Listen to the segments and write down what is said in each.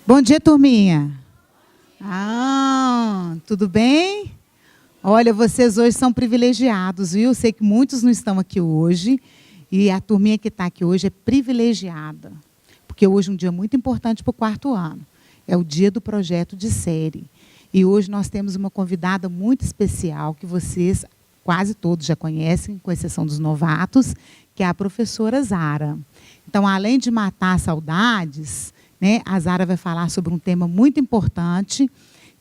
Bom dia, turminha. Tudo bem? Olha, vocês hoje são privilegiados, viu? Eu sei que muitos não estão aqui hoje, e a turminha que está aqui hoje é privilegiada, porque hoje é um dia muito importante para o 4º ano. É o dia do projeto de série. E hoje nós temos uma convidada muito especial, que vocês quase todos já conhecem, com exceção dos novatos, que é a professora Zara. Então, além de matar saudades, né, a Zara vai falar sobre um tema muito importante,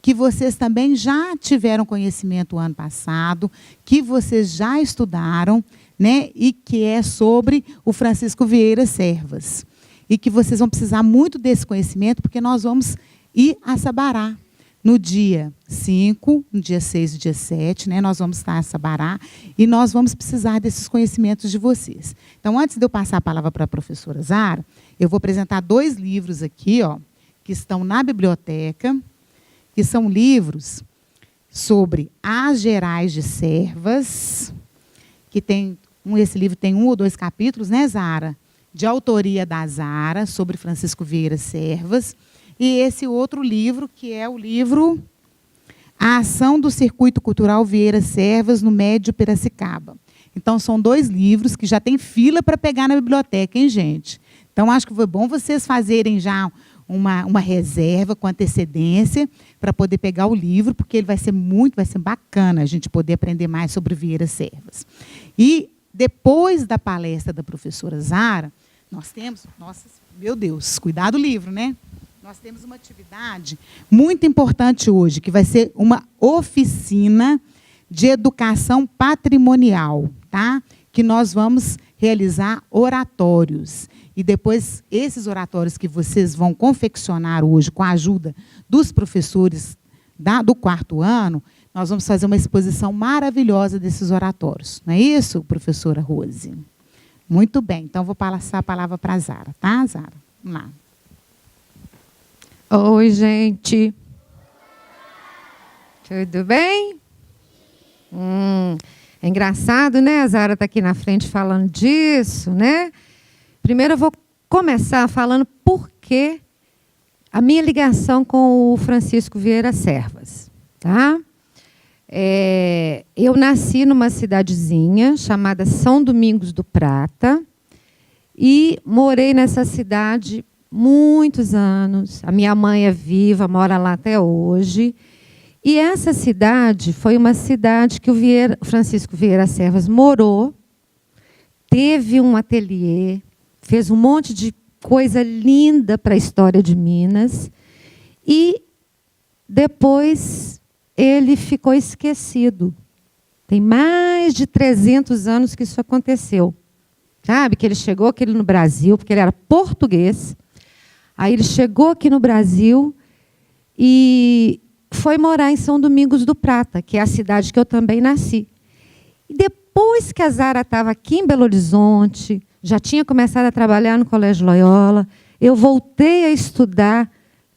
que vocês também já tiveram conhecimento o ano passado, que vocês já estudaram, né, e que é sobre o Francisco Vieira Servas. E que vocês vão precisar muito desse conhecimento, porque nós vamos ir a Sabará no dia 5, no dia 6 e dia 7, né, nós vamos estar a Sabará, e nós vamos precisar desses conhecimentos de vocês. Então, antes de eu passar a palavra para a professora Zara, eu vou apresentar 2 livros aqui, ó, que estão na biblioteca, que são livros sobre as Gerais de Servas, que tem, esse livro tem 1 ou 2 capítulos, né, Zara? De autoria da Zara, sobre Francisco Vieira Servas, e esse outro livro, que é o livro A Ação do Circuito Cultural Vieira Servas no Médio Piracicaba. Então, são 2 livros que já tem fila para pegar na biblioteca, hein, gente? Então, acho que foi bom vocês fazerem já uma reserva com antecedência para poder pegar o livro, porque ele vai ser bacana a gente poder aprender mais sobre Vieira Servas. E, depois da palestra da professora Zara, nós temos, nossa, meu Deus, cuidado o livro, né? Nós temos uma atividade muito importante hoje, que vai ser uma oficina de educação patrimonial, tá? Que nós vamos realizar oratórios. E depois, esses oratórios que vocês vão confeccionar hoje, com a ajuda dos professores do 4º ano, nós vamos fazer uma exposição maravilhosa desses oratórios. Não é isso, professora Rose? Muito bem. Então, vou passar a palavra para a Zara, tá, Zara? Vamos lá. Oi, gente. Tudo bem? É engraçado, né? A Zara está aqui na frente falando disso, né? Primeiro eu vou começar falando por que a minha ligação com o Francisco Vieira Servas, tá? Eu nasci numa cidadezinha chamada São Domingos do Prata e morei nessa cidade muitos anos. A minha mãe é viva, mora lá até hoje. E essa cidade foi uma cidade que o Francisco Vieira Servas morou, teve um ateliê, fez um monte de coisa linda para a história de Minas. E depois ele ficou esquecido. Tem mais de 300 anos que isso aconteceu. Sabe, que ele chegou aqui no Brasil, porque ele era português. Aí ele chegou aqui no Brasil e foi morar em São Domingos do Prata, que é a cidade que eu também nasci. E depois que a Zara estava aqui em Belo Horizonte, já tinha começado a trabalhar no Colégio Loyola, eu voltei a estudar,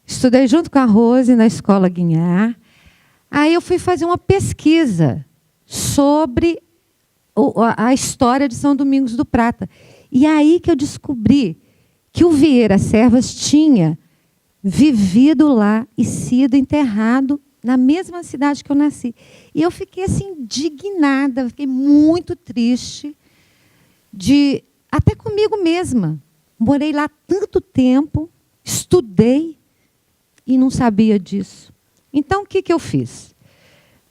estudei junto com a Rose na Escola Guinhar. Aí eu fui fazer uma pesquisa sobre a história de São Domingos do Prata. E aí que eu descobri que o Vieira Servas tinha vivido lá e sido enterrado na mesma cidade que eu nasci. E eu fiquei assim, indignada, fiquei muito triste, até comigo mesma. Morei lá tanto tempo, estudei e não sabia disso. Então, o que eu fiz?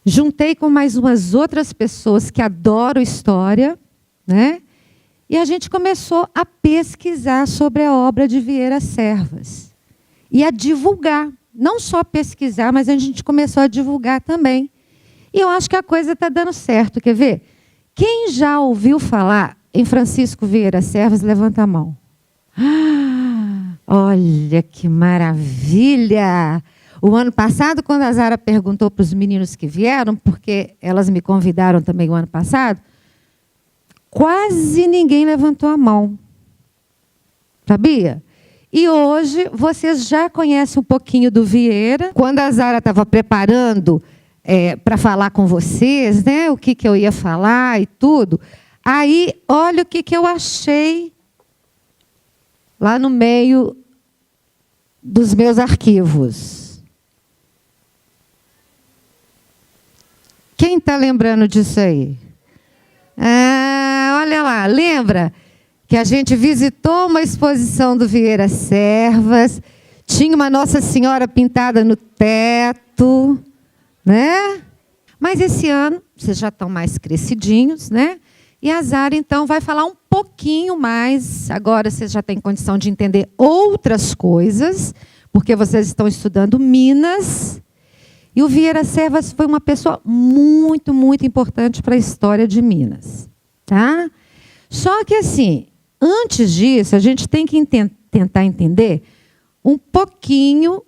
Juntei com mais umas outras pessoas que adoram história, né? E a gente começou a pesquisar sobre a obra de Vieira Servas. E a divulgar. Não só pesquisar, mas a gente começou a divulgar também. E eu acho que a coisa está dando certo. Quer ver? Quem já ouviu falar em Francisco Vieira Servas, levanta a mão. Olha que maravilha! O ano passado, quando a Zara perguntou para os meninos que vieram, porque elas me convidaram também o ano passado, quase ninguém levantou a mão. Sabia? E hoje, vocês já conhecem um pouquinho do Vieira. Quando a Zara estava preparando para falar com vocês, né, o que eu ia falar e tudo, aí, olha o que eu achei lá no meio dos meus arquivos. Quem está lembrando disso aí? Olha lá, lembra que a gente visitou uma exposição do Vieira Servas, tinha uma Nossa Senhora pintada no teto, né? Mas esse ano, vocês já estão mais crescidinhos, né? E a Zara, então, vai falar um pouquinho mais. Agora vocês já têm condição de entender outras coisas, porque vocês estão estudando Minas. E o Vieira Servas foi uma pessoa muito, muito importante para a história de Minas. Tá? Só que, assim, antes disso, a gente tem que tentar entender um pouquinho,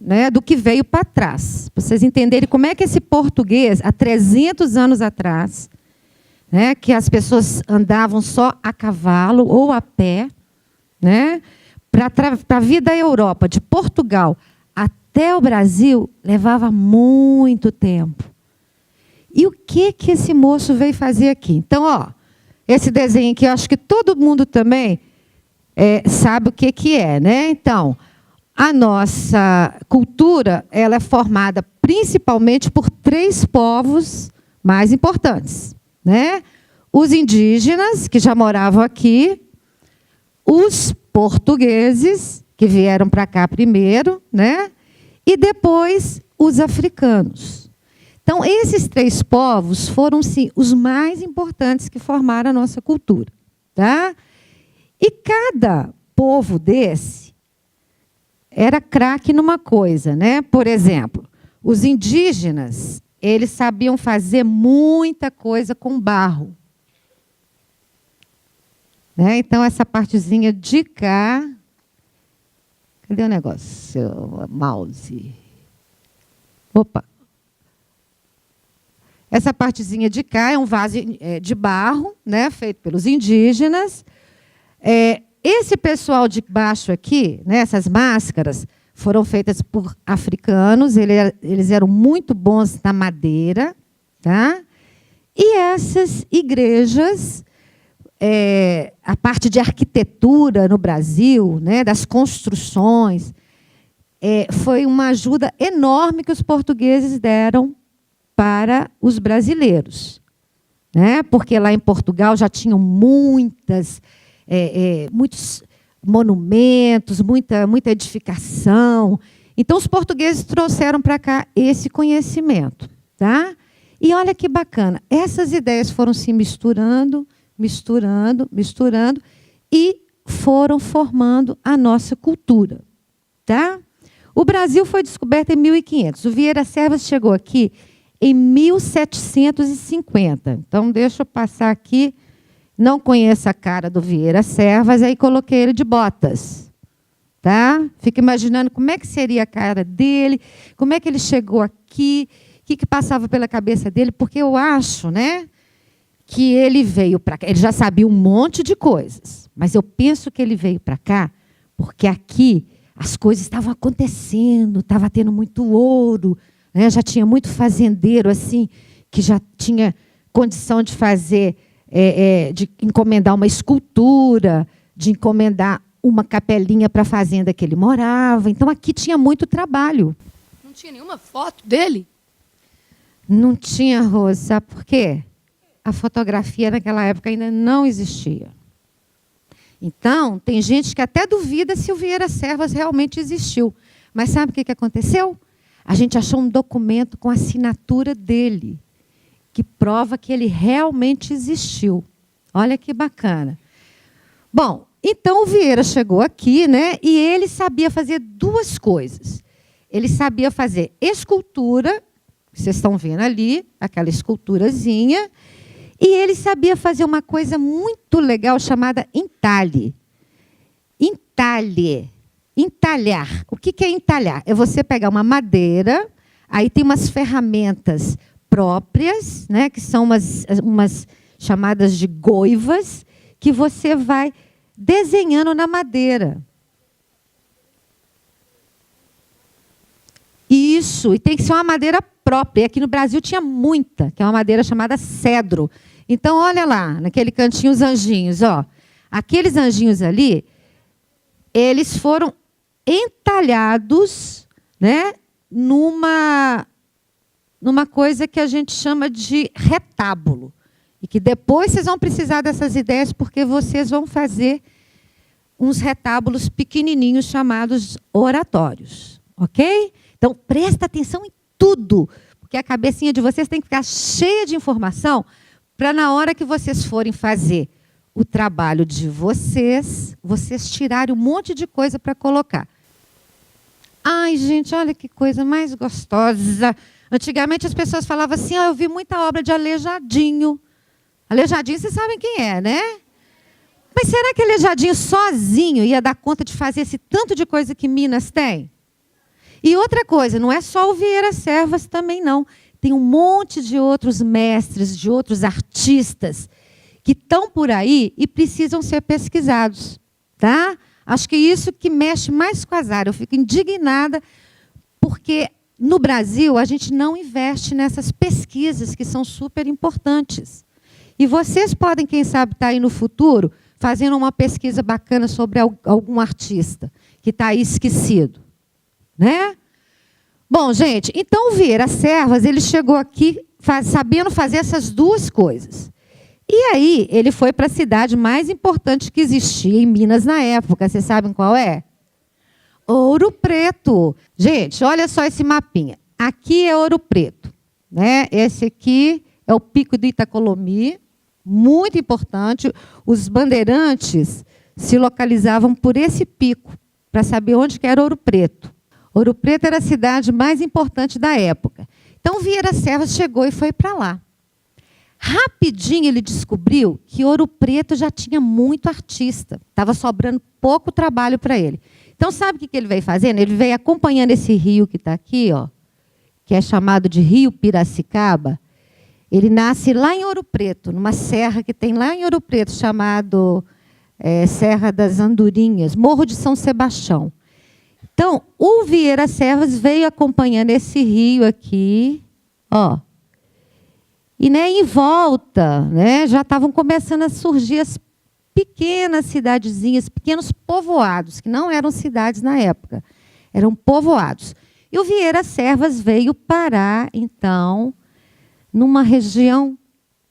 né, do que veio para trás. Para vocês entenderem como é que esse português, há 300 anos atrás, né, que as pessoas andavam só a cavalo ou a pé, né, para vir da Europa, de Portugal até o Brasil, levava muito tempo. E o que esse moço veio fazer aqui? Então, ó, esse desenho aqui, eu acho que todo mundo também sabe o que é, né? Então, a nossa cultura, ela é formada principalmente por 3 povos mais importantes, né? Os indígenas, que já moravam aqui, os portugueses, que vieram para cá primeiro, né? E depois os africanos. Então, esses 3 povos foram, sim, os mais importantes que formaram a nossa cultura. Tá? E cada povo desse era craque numa coisa, né? Por exemplo, os indígenas, eles sabiam fazer muita coisa com barro. Né? Então, essa partezinha de cá... Cadê o negócio? Mouse. Opa. Essa partezinha de cá é um vaso de barro, né, feito pelos indígenas. Esse pessoal de baixo aqui, né, essas máscaras, foram feitas por africanos. Eles eram muito bons na madeira. Tá? E essas igrejas... a parte de arquitetura no Brasil, né, das construções, foi uma ajuda enorme que os portugueses deram para os brasileiros. Né, porque lá em Portugal já tinham muitos monumentos, muita edificação. Então, os portugueses trouxeram para cá esse conhecimento. Tá? E olha que bacana, essas ideias foram se misturando, e foram formando a nossa cultura. Tá? O Brasil foi descoberto em 1500. O Vieira Servas chegou aqui em 1750. Então, deixa eu passar aqui. Não conheço a cara do Vieira Servas, aí coloquei ele de botas. Tá? Fica imaginando como é que seria a cara dele, como é que ele chegou aqui, o que passava pela cabeça dele, porque eu acho, né, que ele veio para cá, ele já sabia um monte de coisas, mas eu penso que ele veio para cá porque aqui as coisas estavam acontecendo, estava tendo muito ouro, né? Já tinha muito fazendeiro assim, que já tinha condição de fazer, de encomendar uma escultura, de encomendar uma capelinha para a fazenda que ele morava. Então, aqui tinha muito trabalho. Não tinha nenhuma foto dele? Não tinha, Rose, sabe por quê? A fotografia naquela época ainda não existia. Então, tem gente que até duvida se o Vieira Servas realmente existiu. Mas sabe o que aconteceu? A gente achou um documento com a assinatura dele, que prova que ele realmente existiu. Olha que bacana. Bom, então o Vieira chegou aqui, né, e ele sabia fazer 2 coisas. Ele sabia fazer escultura, vocês estão vendo ali, aquela esculturazinha, e ele sabia fazer uma coisa muito legal chamada entalhe. Entalhe. Entalhar. O que é entalhar? É você pegar uma madeira, aí tem umas ferramentas próprias, né, que são umas chamadas de goivas, que você vai desenhando na madeira. Isso, e tem que ser uma madeira própria. E aqui no Brasil tinha muita, que é uma madeira chamada cedro. Então, olha lá, naquele cantinho, os anjinhos. Ó. Aqueles anjinhos ali, eles foram entalhados, né, numa coisa que a gente chama de retábulo. E que depois vocês vão precisar dessas ideias, porque vocês vão fazer uns retábulos pequenininhos chamados oratórios. Ok? Então, presta atenção em tudo, porque a cabecinha de vocês tem que ficar cheia de informação para, na hora que vocês forem fazer o trabalho de vocês tirarem um monte de coisa para colocar. Ai, gente, olha que coisa mais gostosa. Antigamente as pessoas falavam assim, eu vi muita obra de Aleijadinho. Aleijadinho, vocês sabem quem é, né? Mas será que Aleijadinho sozinho ia dar conta de fazer esse tanto de coisa que Minas tem? E outra coisa, não é só o Vieira Servas também, não. Tem um monte de outros mestres, de outros artistas que estão por aí e precisam ser pesquisados. Tá? Acho que isso que mexe mais com as áreas. Eu fico indignada porque no Brasil a gente não investe nessas pesquisas que são super importantes. E vocês podem, quem sabe, estar aí no futuro fazendo uma pesquisa bacana sobre algum artista que está aí esquecido. Né? Bom, gente, então o Vieira Servas, ele chegou aqui sabendo fazer essas duas coisas. E aí ele foi para a cidade mais importante que existia em Minas na época. Vocês sabem qual é? Ouro Preto. Gente, olha só esse mapinha. Aqui é Ouro Preto. Né? Esse aqui é o Pico do Itacolomi, muito importante. Os bandeirantes se localizavam por esse pico, para saber onde que era Ouro Preto. Ouro Preto era a cidade mais importante da época. Então, Vieira Servas chegou e foi para lá. Rapidinho ele descobriu que Ouro Preto já tinha muito artista. Estava sobrando pouco trabalho para ele. Então, sabe o que ele veio fazendo? Ele veio acompanhando esse rio que está aqui, ó, que é chamado de Rio Piracicaba. Ele nasce lá em Ouro Preto, numa serra que tem lá em Ouro Preto, chamado Serra das Andorinhas, Morro de São Sebastião. Então, o Vieira Servas veio acompanhando esse rio aqui, ó. E, né, em volta, né, já estavam começando a surgir as pequenas cidadezinhas, pequenos povoados, que não eram cidades na época, eram povoados. E o Vieira Servas veio parar, então, numa região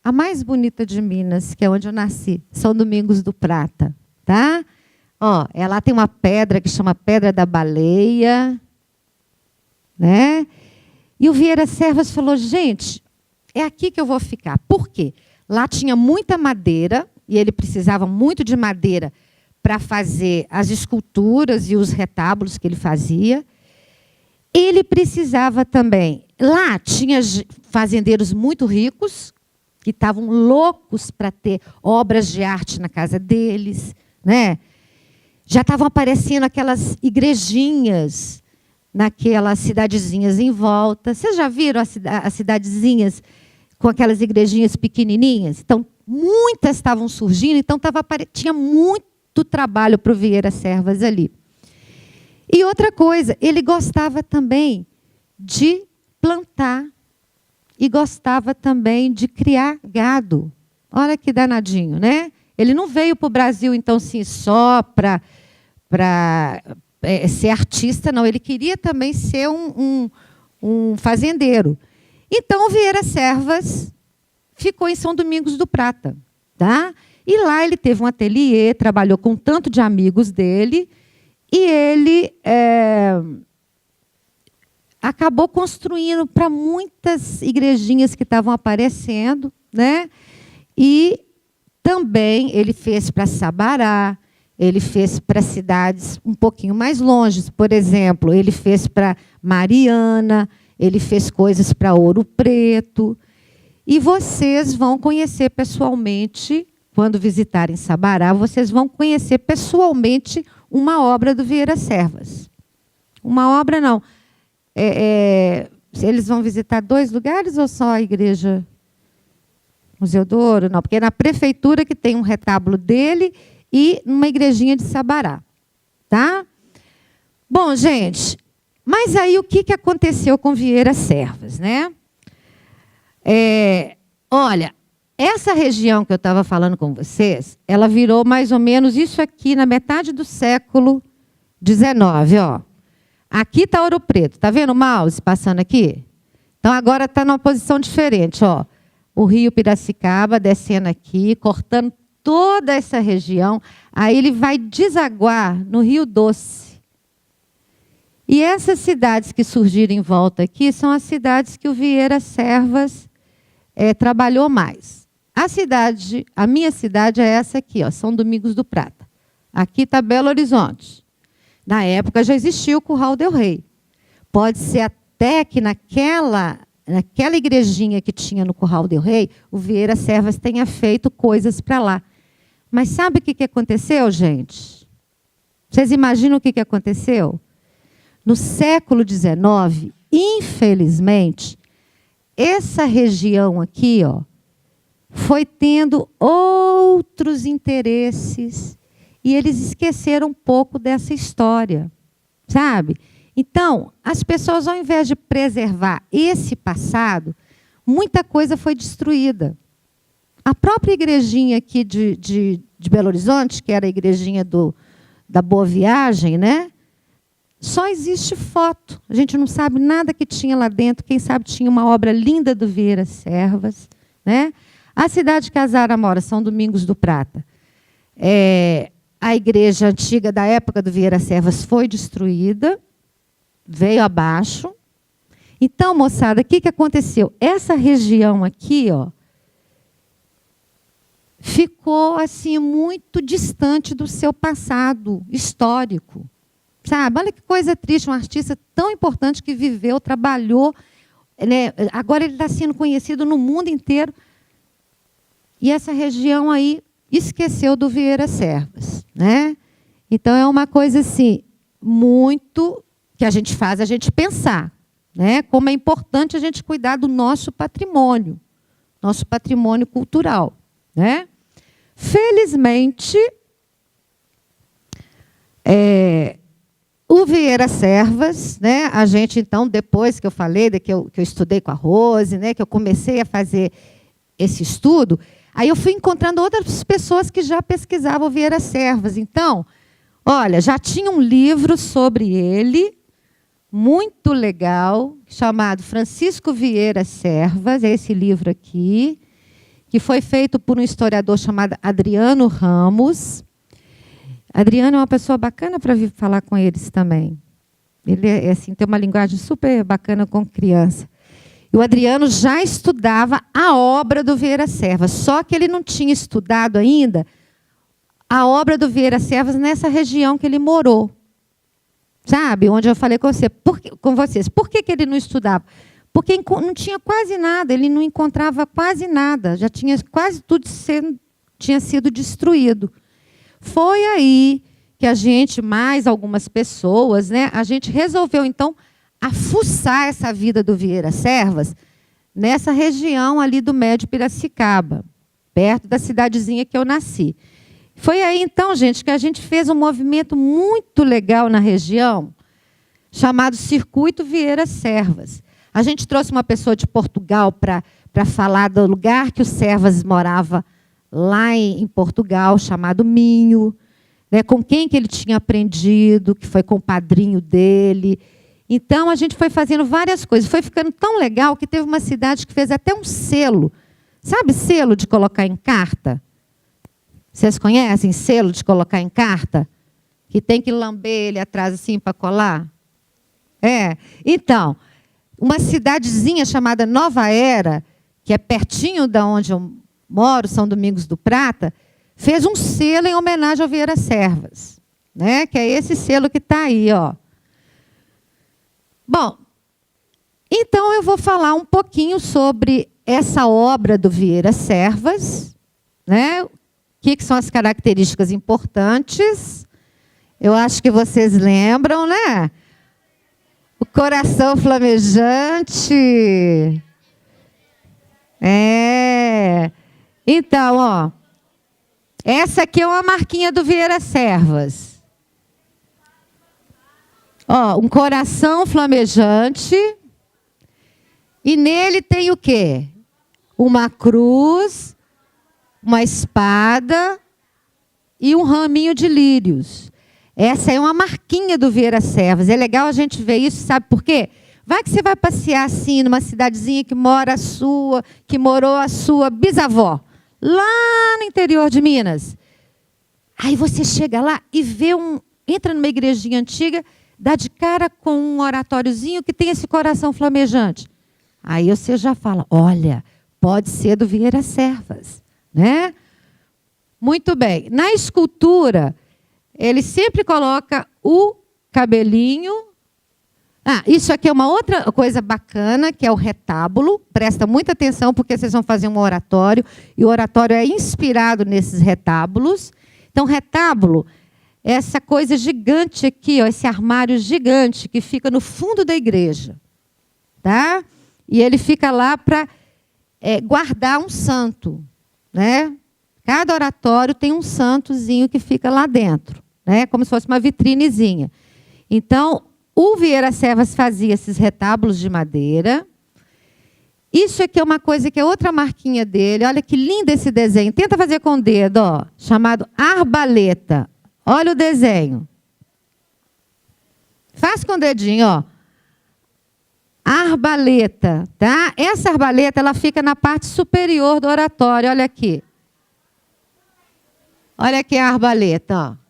a mais bonita de Minas, que é onde eu nasci, São Domingos do Prata, tá? Ó, lá tem uma pedra que chama Pedra da Baleia, né? E o Vieira Servas falou, gente, é aqui que eu vou ficar. Por quê? Lá tinha muita madeira, e ele precisava muito de madeira para fazer as esculturas e os retábulos que ele fazia. Ele precisava também... Lá tinha fazendeiros muito ricos, que estavam loucos para ter obras de arte na casa deles, né? Já estavam aparecendo aquelas igrejinhas naquelas cidadezinhas em volta. Vocês já viram as cidadezinhas com aquelas igrejinhas pequenininhas? Então, muitas estavam surgindo, então tinha muito trabalho para o Vieira Servas ali. E outra coisa, ele gostava também de plantar e gostava também de criar gado. Olha que danadinho, né? Ele não veio para o Brasil, então, sim, só para ser artista, não. Ele queria também ser um fazendeiro. Então, o Vieira Servas ficou em São Domingos do Prata. Tá? E lá ele teve um ateliê, trabalhou com um tanto de amigos dele, e ele acabou construindo para muitas igrejinhas que estavam aparecendo, né? E também ele fez para Sabará, ele fez para cidades um pouquinho mais longe. Por exemplo, ele fez para Mariana, ele fez coisas para Ouro Preto. E vocês vão conhecer pessoalmente, quando visitarem Sabará, vocês vão conhecer pessoalmente uma obra do Vieira Servas. Uma obra, não. Eles vão visitar 2 lugares ou só a igreja Museu do Ouro? Não, porque é na prefeitura que tem um retábulo dele e numa igrejinha de Sabará. Tá? Bom, gente, mas aí o que aconteceu com Vieira Servas, né? Olha, essa região que eu estava falando com vocês, ela virou mais ou menos isso aqui na metade do século 19, ó. Aqui está Ouro Preto. Está vendo o mouse passando aqui? Então, agora está numa posição diferente, ó. O rio Piracicaba descendo aqui, cortando toda essa região. Aí ele vai desaguar no Rio Doce. E essas cidades que surgiram em volta aqui são as cidades que o Vieira Servas trabalhou mais. A minha cidade é essa aqui, ó, São Domingos do Prata. Aqui está Belo Horizonte. Na época já existia o Curral del Rei. Pode ser até que naquela igrejinha que tinha no Curral del Rei, o Vieira Servas tenha feito coisas para lá. Mas sabe o que aconteceu, gente? Vocês imaginam o que aconteceu? No século XIX, infelizmente, essa região aqui, ó, foi tendo outros interesses e eles esqueceram um pouco dessa história, sabe? Então, as pessoas, ao invés de preservar esse passado, muita coisa foi destruída. A própria igrejinha aqui de Belo Horizonte, que era a igrejinha da Boa Viagem, né? Só existe foto. A gente não sabe nada que tinha lá dentro. Quem sabe tinha uma obra linda do Vieira Servas, né? A cidade que a Zara mora, São Domingos do Prata. A igreja antiga da época do Vieira Servas foi destruída, veio abaixo. Então, moçada, o que aconteceu? Essa região aqui, ó, ficou assim muito distante do seu passado histórico. Sabe? Olha que coisa triste, um artista tão importante que viveu, trabalhou, né? Agora ele está sendo conhecido no mundo inteiro. E essa região aí esqueceu do Vieira Servas, né? Então é uma coisa assim, muito que a gente faz a gente pensar, né? Como é importante a gente cuidar do nosso patrimônio cultural, né? Felizmente, o Vieira Servas, né? A gente, então, depois que eu falei, que eu estudei com a Rose, né? Que eu comecei a fazer esse estudo, aí eu fui encontrando outras pessoas que já pesquisavam o Vieira Servas. Então, olha, já tinha um livro sobre ele, muito legal, chamado Francisco Vieira Servas, esse livro aqui, que foi feito por um historiador chamado Adriano Ramos. Adriano é uma pessoa bacana para vir falar com eles também. Ele assim, tem uma linguagem super bacana com criança. E o Adriano já estudava a obra do Vieira Servas, só que ele não tinha estudado ainda a obra do Vieira Servas nessa região que ele morou. Sabe? Onde eu falei com vocês. Por que ele não estudava? Porque não tinha quase nada, ele não encontrava quase nada. Já tinha quase tudo tinha sido destruído. Foi aí que a gente, mais algumas pessoas, né, a gente resolveu, então, afuçar essa vida do Vieira Servas nessa região ali do Médio Piracicaba, perto da cidadezinha que eu nasci. Foi aí, então, gente, que a gente fez um movimento muito legal na região, chamado Circuito Vieira Servas. A gente trouxe uma pessoa de Portugal para falar do lugar que o Servas morava lá em Portugal, chamado Minho, né, com quem que ele tinha aprendido, que foi com o padrinho dele. Então, a gente foi fazendo várias coisas. Foi ficando tão legal que teve uma cidade que fez até um selo. Sabe selo de colocar em carta? Vocês conhecem selo de colocar em carta? Que tem que lamber ele atrás assim para colar? Então, uma cidadezinha chamada Nova Era, que é pertinho de onde eu moro, São Domingos do Prata, fez um selo em homenagem ao Vieira Servas, né? Que é esse selo que está aí, ó. Bom, então eu vou falar um pouquinho sobre essa obra do Vieira Servas, né? O que são as características importantes? Eu acho que vocês lembram, né? O coração flamejante. Então, ó, essa aqui é uma marquinha do Vieira Servas. Ó, um coração flamejante. E nele tem o quê? Uma cruz, uma espada e um raminho de lírios. Essa é uma marquinha do Vieira Servas. É legal a gente ver isso, sabe por quê? Vai que você vai passear assim numa cidadezinha que morou a sua bisavó, lá no interior de Minas. Aí você chega lá e entra numa igrejinha antiga, dá de cara com um oratóriozinho que tem esse coração flamejante. Aí você já fala, olha, pode ser do Vieira Servas, né? Muito bem. Na escultura, ele sempre coloca o cabelinho. Isso aqui é uma outra coisa bacana, que é o retábulo. Presta muita atenção, porque vocês vão fazer um oratório, e o oratório é inspirado nesses retábulos. Então, retábulo é essa coisa gigante aqui, ó, esse armário gigante que fica no fundo da igreja. Tá? E ele fica lá para guardar um santo, né? Cada oratório tem um santozinho que fica lá dentro, né? Como se fosse uma vitrinezinha. Então, o Vieira Servas fazia esses retábulos de madeira. Isso aqui é uma coisa que é outra marquinha dele. Olha que lindo esse desenho. Tenta fazer com o dedo, ó, chamado arbaleta. Olha o desenho. Faz com o dedinho, ó. Arbaleta, tá? Essa arbaleta, ela fica na parte superior do oratório. Olha aqui. Olha aqui a arbaleta, ó.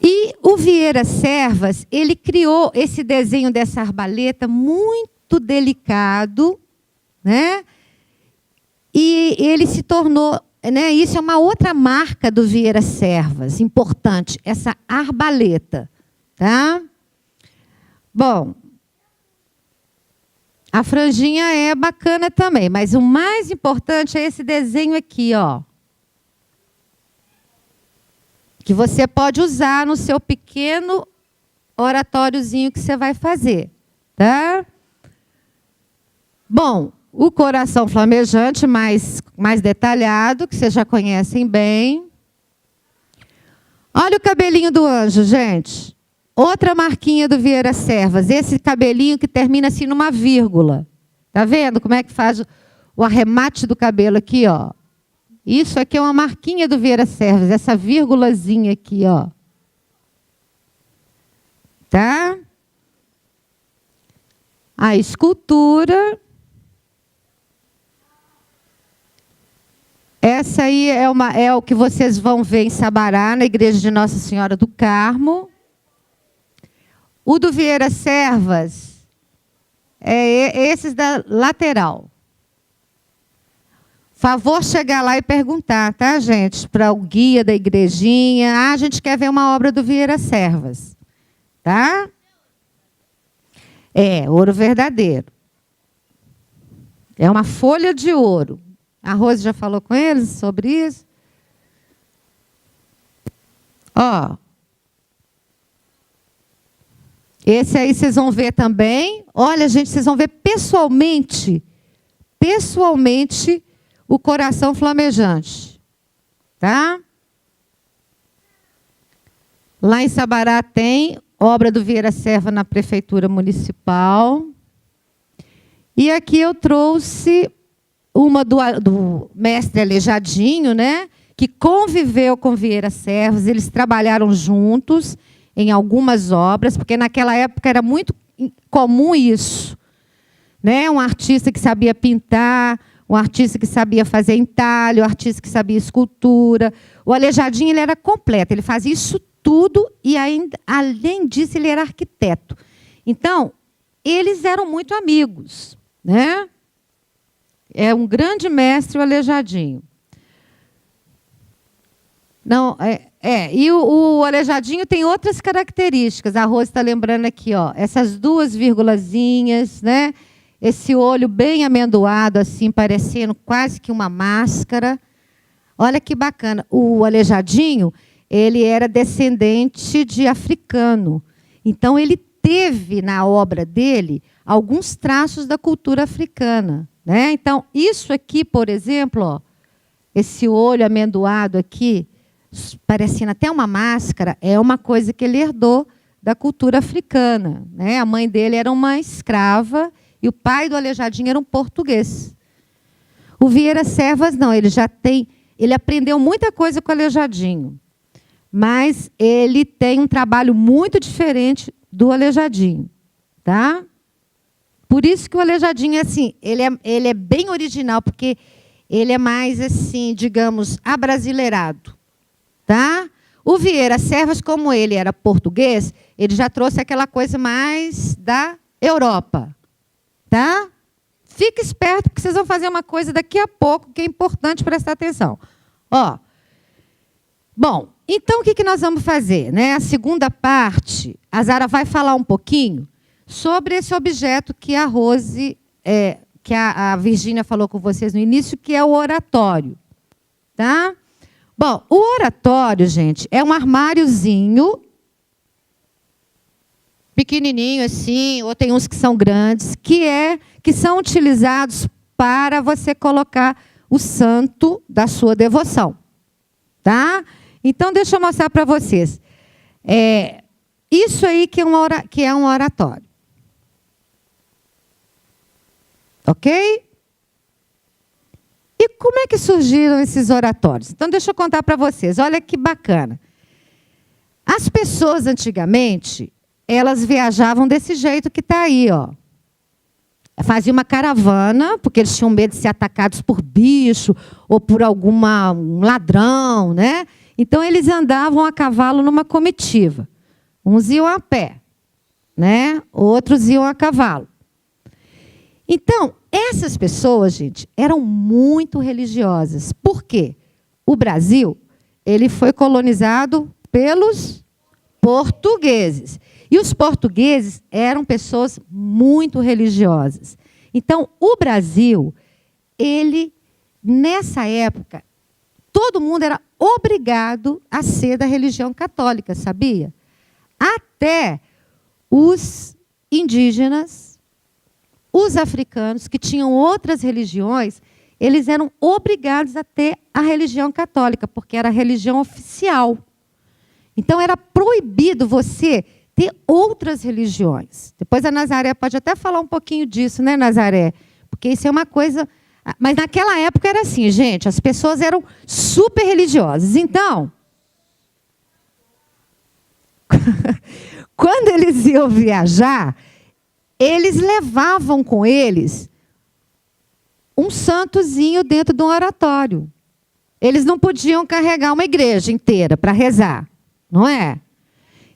E o Vieira Servas, ele criou esse desenho dessa arbaleta muito delicado, né? E ele se tornou, né? Isso é uma outra marca do Vieira Servas, importante, essa arbaleta, tá? Bom, a franjinha é bacana também, mas o mais importante é esse desenho aqui, ó. Que você pode usar no seu pequeno oratóriozinho que você vai fazer, tá? Bom, o coração flamejante mais detalhado, que vocês já conhecem bem. Olha o cabelinho do anjo, gente. Outra marquinha do Vieira Servas, esse cabelinho que termina assim numa vírgula. Tá vendo como é que faz o arremate do cabelo aqui, ó? Isso aqui é uma marquinha do Vieira Servas, essa vírgulazinha aqui, ó. Tá? A escultura. Essa aí é o que vocês vão ver em Sabará, na igreja de Nossa Senhora do Carmo. O do Vieira Servas é esses da lateral. Favor chegar lá e perguntar, tá, gente? Para o guia da igrejinha. A gente quer ver uma obra do Vieira Servas. Tá? É, ouro verdadeiro. É uma folha de ouro. A Rose já falou com eles sobre isso? Ó. Esse aí vocês vão ver também. Olha, gente, vocês vão ver pessoalmente o coração flamejante. Tá? Lá em Sabará tem obra do Vieira Servas na Prefeitura Municipal. E aqui eu trouxe uma do mestre Aleijadinho, né? Que conviveu com Vieira Servas. Eles trabalharam juntos em algumas obras, porque naquela época era muito comum isso. Né? Um artista que sabia pintar, um artista que sabia fazer entalho, um artista que sabia escultura. O Aleijadinho ele era completo, ele fazia isso tudo e, ainda, além disso, ele era arquiteto. Então, eles eram muito amigos. Né? É um grande mestre, o Aleijadinho. Não, e o Aleijadinho tem outras características. A Rose está lembrando aqui, ó, essas duas vírgulazinhas, né? Esse olho bem amendoado, assim, parecendo quase que uma máscara. Olha que bacana. O Aleijadinho, ele era descendente de africano. Então, ele teve na obra dele alguns traços da cultura africana. Né? Então, isso aqui, por exemplo, ó, esse olho amendoado aqui, parecendo até uma máscara, é uma coisa que ele herdou da cultura africana. Né? A mãe dele era uma escrava e o pai do Aleijadinho era um português. O Vieira Servas, não, ele já tem Ele aprendeu muita coisa com o Aleijadinho, mas ele tem um trabalho muito diferente do Aleijadinho, tá? Por isso que o Aleijadinho é assim, ele é bem original, porque ele é mais assim, digamos, abrasileirado, tá? O Vieira Serras, como ele era português, ele já trouxe aquela coisa mais da Europa, tá? Fique esperto, porque vocês vão fazer uma coisa daqui a pouco que é importante prestar atenção. Ó, bom, então o que nós vamos fazer, né? A segunda parte, a Zara vai falar um pouquinho sobre esse objeto que a Rose, que a Virgínia falou com vocês no início, que é o oratório, tá? Bom, o oratório, gente, é um armáriozinho pequenininho assim, ou tem uns que são grandes, que são utilizados para você colocar o santo da sua devoção, tá? Então, deixa eu mostrar para vocês. Isso aí que é um oratório. Ok? E como é que surgiram esses oratórios? Então, deixa eu contar para vocês. Olha que bacana. As pessoas, antigamente, elas viajavam desse jeito que está aí, ó. Faziam uma caravana, porque eles tinham medo de ser atacados por bicho ou por um ladrão, né? Então, eles andavam a cavalo numa comitiva. Uns iam a pé, né? Outros iam a cavalo. Então, essas pessoas, gente, eram muito religiosas. Por quê? O Brasil, ele foi colonizado pelos portugueses. E os portugueses eram pessoas muito religiosas. Então, o Brasil, nessa época, todo mundo era obrigado a ser da religião católica, sabia? Até os indígenas, os africanos, que tinham outras religiões, eles eram obrigados a ter a religião católica, porque era a religião oficial. Então, era proibido você ter outras religiões. Depois a Nazaré pode até falar um pouquinho disso, né, Nazaré? Porque isso é uma coisa... Mas naquela época era assim, gente, as pessoas eram super religiosas. Então, quando eles iam viajar, eles levavam com eles um santozinho dentro de um oratório. Eles não podiam carregar uma igreja inteira para rezar, não é?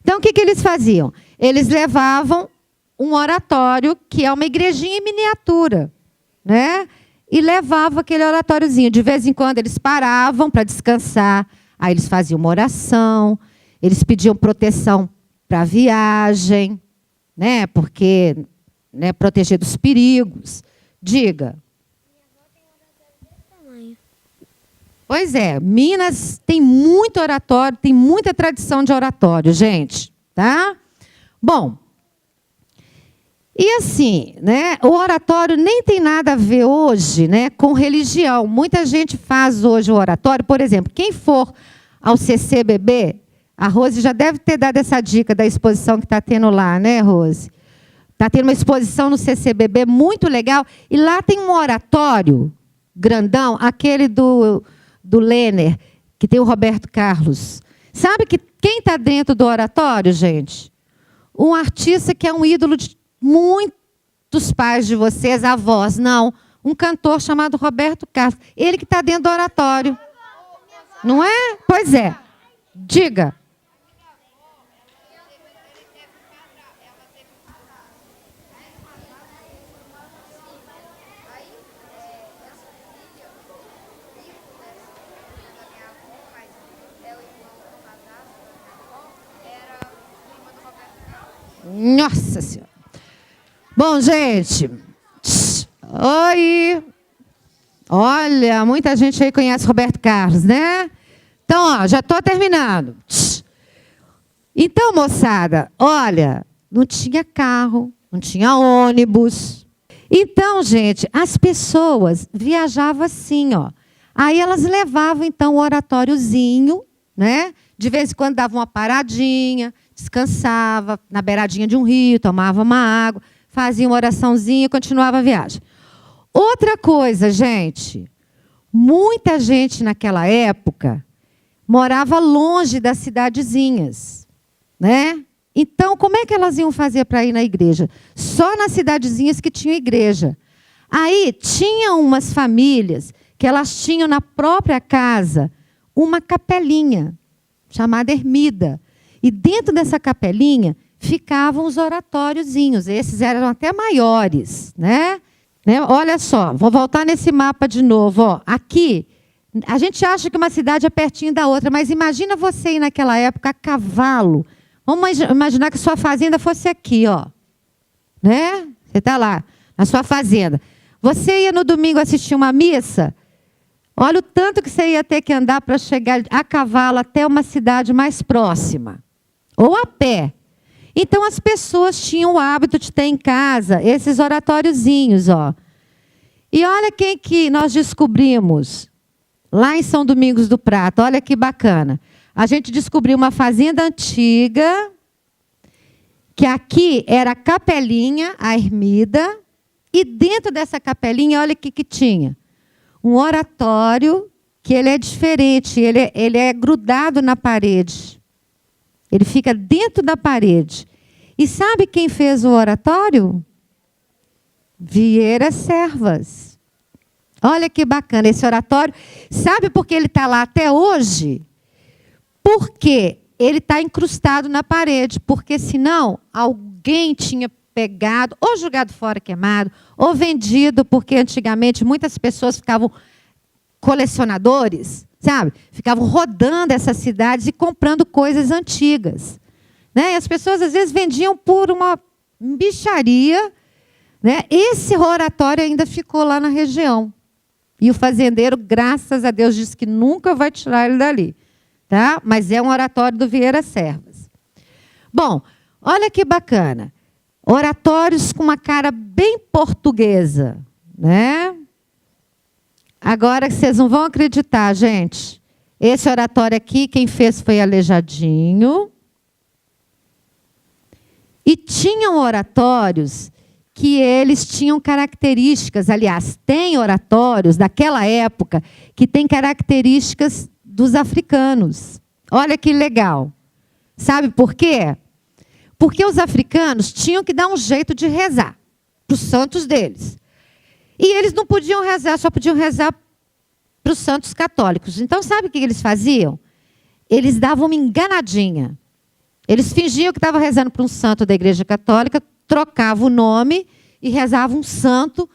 Então, o que eles faziam? Eles levavam um oratório, que é uma igrejinha em miniatura, né? E levavam aquele oratóriozinho. De vez em quando, eles paravam para descansar. Aí, eles faziam uma oração. Eles pediam proteção para a viagem, né? Porque, né, proteger dos perigos. Diga. Minha avó tem um oratório desse tamanho. Pois é, Minas tem muito oratório, tem muita tradição de oratório, gente, tá? Bom, e assim, né, o oratório nem tem nada a ver hoje, né, com religião. Muita gente faz hoje o oratório, por exemplo, quem for ao CCBB, a Rose já deve ter dado essa dica da exposição que está tendo lá, né, Rose? Está tendo uma exposição no CCBB muito legal, e lá tem um oratório grandão, aquele do Lenner, que tem o Roberto Carlos. Sabe quem está dentro do oratório, gente? Um artista que é um ídolo de muitos pais de vocês, avós, não. Um cantor chamado Roberto Carlos. Ele que está dentro do oratório. Não é? Pois é. Diga. Nossa Senhora. Bom, gente. Oi. Olha, muita gente aí conhece Roberto Carlos, né? Então, ó, já estou terminando. Então, moçada, olha, não tinha carro, não tinha ônibus. Então, gente, as pessoas viajavam assim, ó. Aí elas levavam, então, o oratóriozinho, né? De vez em quando davam uma paradinha, descansava na beiradinha de um rio, tomava uma água, fazia uma oraçãozinha e continuava a viagem. Outra coisa, gente, Muita gente naquela época morava longe das cidadezinhas, né? Então, como é que elas iam fazer para ir na igreja? Só nas cidadezinhas que tinha igreja. Aí, tinha umas famílias que elas tinham na própria casa uma capelinha, chamada ermida. E dentro dessa capelinha ficavam os oratóriozinhos. Esses eram até maiores, né? Olha só, vou voltar nesse mapa de novo. Ó. Aqui, a gente acha que uma cidade é pertinho da outra, mas imagina você ir naquela época a cavalo. Vamos imaginar que sua fazenda fosse aqui, ó. Né? Você está lá, na sua fazenda. Você ia no domingo assistir uma missa, olha o tanto que você ia ter que andar para chegar a cavalo até uma cidade mais próxima. Ou a pé. Então, as pessoas tinham o hábito de ter em casa esses oratóriozinhos, ó. E olha quem que nós descobrimos lá em São Domingos do Prata. Olha que bacana. A gente descobriu uma fazenda antiga, que aqui era a capelinha, a ermida, e dentro dessa capelinha, olha o que tinha. Um oratório, que ele é diferente, ele é grudado na parede. Ele fica dentro da parede. E sabe quem fez o oratório? Vieira Servas. Olha que bacana esse oratório. Sabe por que ele está lá até hoje? Porque ele está incrustado na parede. Porque senão alguém tinha pegado, ou jogado fora queimado, ou vendido, porque antigamente muitas pessoas ficavam colecionadores, sabe? Ficavam rodando essas cidades e comprando coisas antigas. Né? E as pessoas, às vezes, vendiam por uma bicharia. Né? Esse oratório ainda ficou lá na região. E o fazendeiro, graças a Deus, disse que nunca vai tirar ele dali. Tá? Mas é um oratório do Vieira Servas. Bom, olha que bacana. Oratórios com uma cara bem portuguesa. Né? Agora, vocês não vão acreditar, gente. Esse oratório aqui, quem fez foi Aleijadinho. E tinham oratórios que eles tinham características, aliás, tem oratórios daquela época que têm características dos africanos. Olha que legal. Sabe por quê? Porque os africanos tinham que dar um jeito de rezar para os santos deles. E eles não podiam rezar, só podiam rezar para os santos católicos. Então, sabe o que eles faziam? Eles davam uma enganadinha. Eles fingiam que estavam rezando para um santo da Igreja Católica, trocavam o nome e rezavam um santo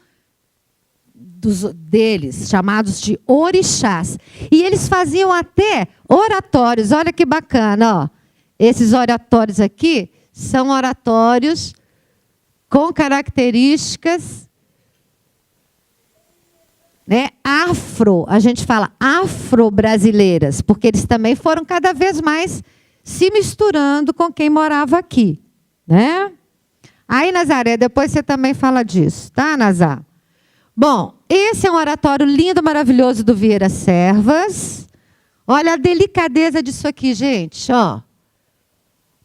deles, chamados de orixás. E eles faziam até oratórios. Olha que bacana, ó. Esses oratórios aqui são oratórios com características, né, afro, a gente fala afro-brasileiras, porque eles também foram cada vez mais se misturando com quem morava aqui. Né? Aí, Nazaré, depois você também fala disso, tá, Nazar? Bom, esse é um oratório lindo, maravilhoso do Vieira Servas. Olha a delicadeza disso aqui, gente, ó.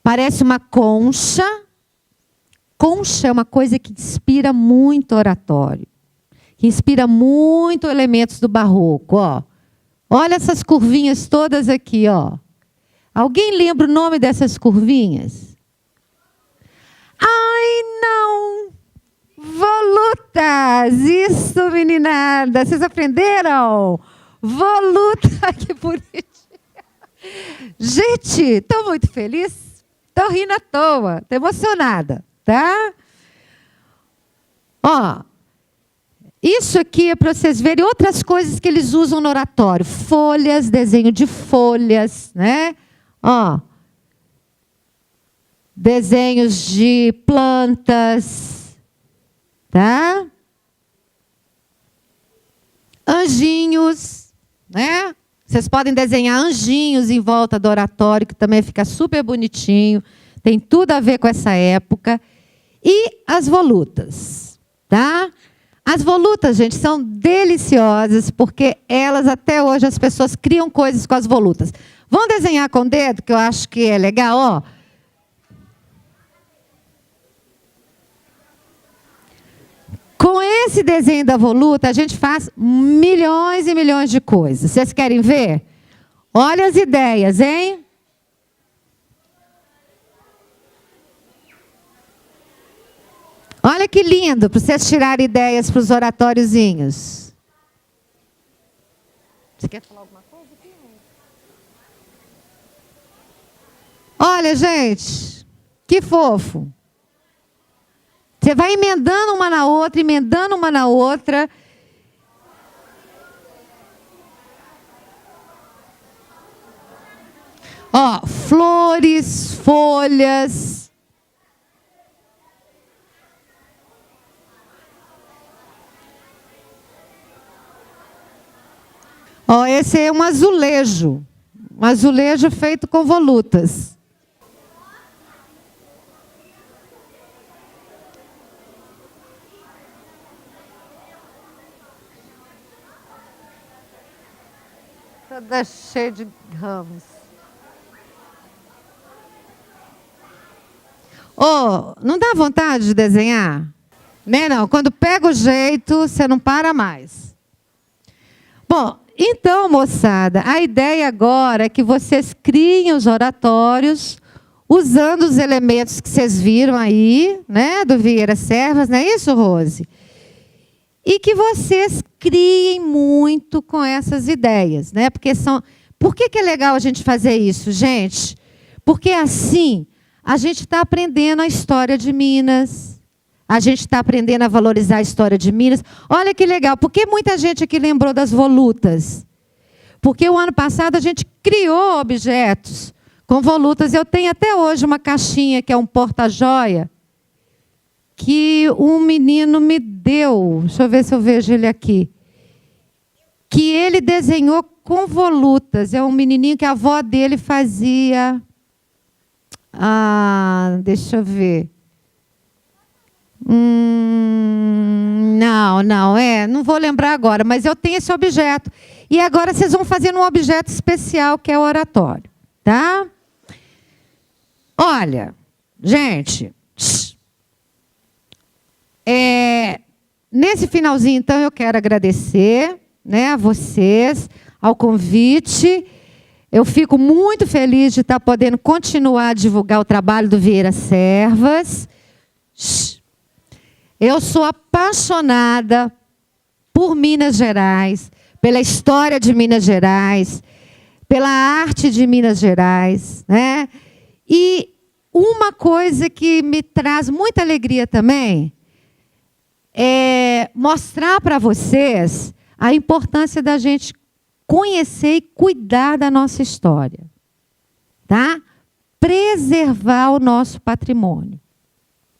Parece uma concha. Concha é uma coisa que inspira muito oratório. Que inspira muito elementos do barroco, ó. Olha essas curvinhas todas aqui, ó. Alguém lembra o nome dessas curvinhas? Ai, não! Volutas! Isso, meninada! Vocês aprenderam? Voluta, que bonitinho! Gente, estou muito feliz. Estou rindo à toa, estou emocionada, tá? Ó, isso aqui é para vocês verem outras coisas que eles usam no oratório. Folhas, desenho de folhas, né? Ó, desenhos de plantas, tá? Anjinhos, né? Vocês podem desenhar anjinhos em volta do oratório, que também fica super bonitinho. Tem tudo a ver com essa época. E as volutas, tá? As volutas, gente, são deliciosas, porque elas, até hoje, as pessoas criam coisas com as volutas. Vamos desenhar com o dedo, que eu acho que é legal, ó. Com esse desenho da voluta, a gente faz milhões e milhões de coisas. Vocês querem ver? Olha as ideias, hein? Olha que lindo, para vocês tirarem ideias para os oratóriozinhos. Você quer falar alguma coisa aqui? Olha, gente, que fofo. Você vai emendando uma na outra, emendando uma na outra. Ó, flores, folhas. Ó, esse é um azulejo feito com volutas. Toda cheia de ramos. Oh, não dá vontade de desenhar? Né, não? Quando pega o jeito, você não para mais. Bom, então, moçada, a ideia agora é que vocês criem os oratórios usando os elementos que vocês viram aí, né, do Vieira Servas, não é isso, Rose? E que vocês criem muito com essas ideias, né? Porque são... Por que é legal a gente fazer isso, gente? Porque assim a gente está aprendendo a história de Minas, a gente está aprendendo a valorizar a história de Minas. Olha que legal, por que muita gente aqui lembrou das volutas? Porque o ano passado a gente criou objetos com volutas. Eu tenho até hoje uma caixinha que é um porta-joia, que um menino me deu, deixa eu ver se eu vejo ele aqui, que ele desenhou com volutas. É um menininho que a avó dele fazia... deixa eu ver. Não vou lembrar agora, mas eu tenho esse objeto. E agora vocês vão fazer um objeto especial, que é o oratório, tá? Olha, gente... nesse finalzinho, então, eu quero agradecer, né, a vocês, ao convite. Eu fico muito feliz de estar podendo continuar a divulgar o trabalho do Vieira Servas. Eu sou apaixonada por Minas Gerais, pela história de Minas Gerais, pela arte de Minas Gerais, né? E uma coisa que me traz muita alegria também é mostrar para vocês a importância da gente conhecer e cuidar da nossa história, tá? Preservar o nosso patrimônio.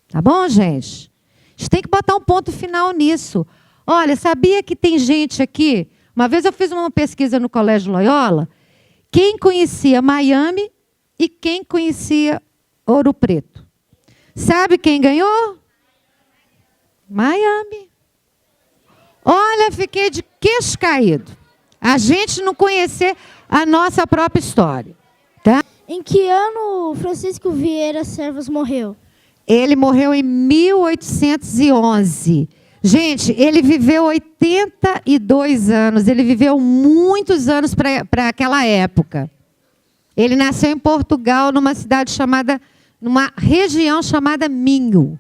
Tá bom, gente? A gente tem que botar um ponto final nisso. Olha, sabia que tem gente aqui... Uma vez eu fiz uma pesquisa no Colégio Loyola, quem conhecia Miami e quem conhecia Ouro Preto. Sabe quem ganhou? Miami. Olha, fiquei de queixo caído. A gente não conhecer a nossa própria história. Tá? Em que ano Francisco Vieira Servas morreu? Ele morreu em 1811. Gente, ele viveu 82 anos. Ele viveu muitos anos para aquela época. Ele nasceu em Portugal, numa cidade chamada... numa região chamada Minho.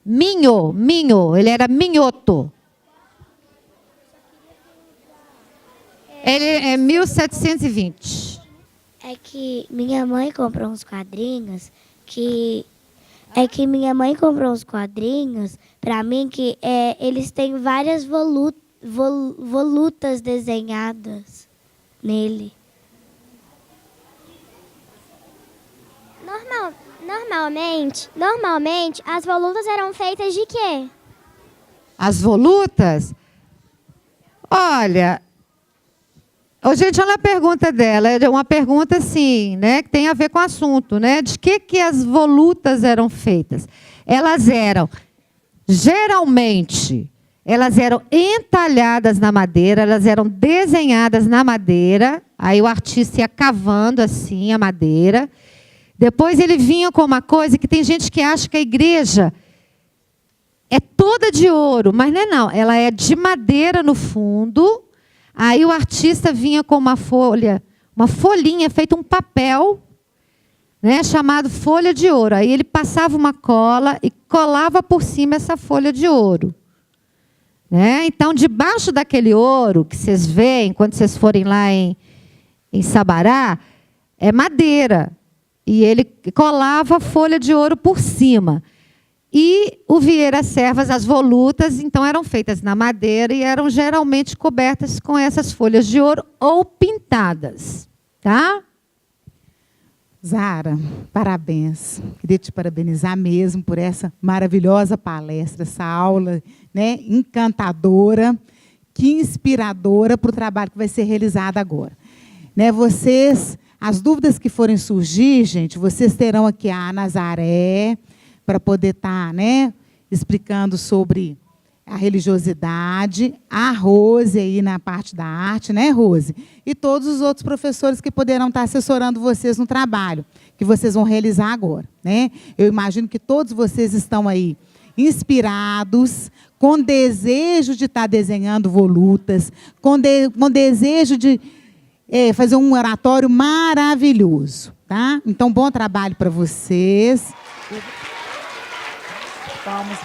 Minho, ele era minhoto. Ele é 1720. É que minha mãe comprou uns quadrinhos para mim que eles têm várias volutas desenhadas nele. Normalmente, as volutas eram feitas de quê? As volutas? Olha, gente, olha a pergunta dela. É uma pergunta, assim, né, que tem a ver com o assunto, né? De que as volutas eram feitas? Elas eram, geralmente, elas eram entalhadas na madeira, elas eram desenhadas na madeira, aí o artista ia cavando assim a madeira. Depois ele vinha com uma coisa que tem gente que acha que a igreja é toda de ouro, mas não é não. Ela é de madeira no fundo. Aí o artista vinha com uma folhinha feita um papel, né, chamado folha de ouro. Aí ele passava uma cola e colava por cima essa folha de ouro. Né? Então, debaixo daquele ouro que vocês veem, quando vocês forem lá em Sabará, é madeira. E ele colava folha de ouro por cima. E o Vieira Servas, as volutas, então, eram feitas na madeira e eram geralmente cobertas com essas folhas de ouro ou pintadas. Tá? Zara, parabéns. Queria te parabenizar mesmo por essa maravilhosa palestra, essa aula, né, encantadora, que inspiradora para o trabalho que vai ser realizado agora. Né, vocês, as dúvidas que forem surgir, gente, vocês terão aqui a Nazaré, para poder estar, né, explicando sobre a religiosidade, a Rose aí na parte da arte, né, Rose? E todos os outros professores que poderão estar assessorando vocês no trabalho, que vocês vão realizar agora, né? Eu imagino que todos vocês estão aí inspirados, com desejo de estar desenhando volutas, com desejo de fazer um oratório maravilhoso, tá? Então, bom trabalho para vocês. Palmas.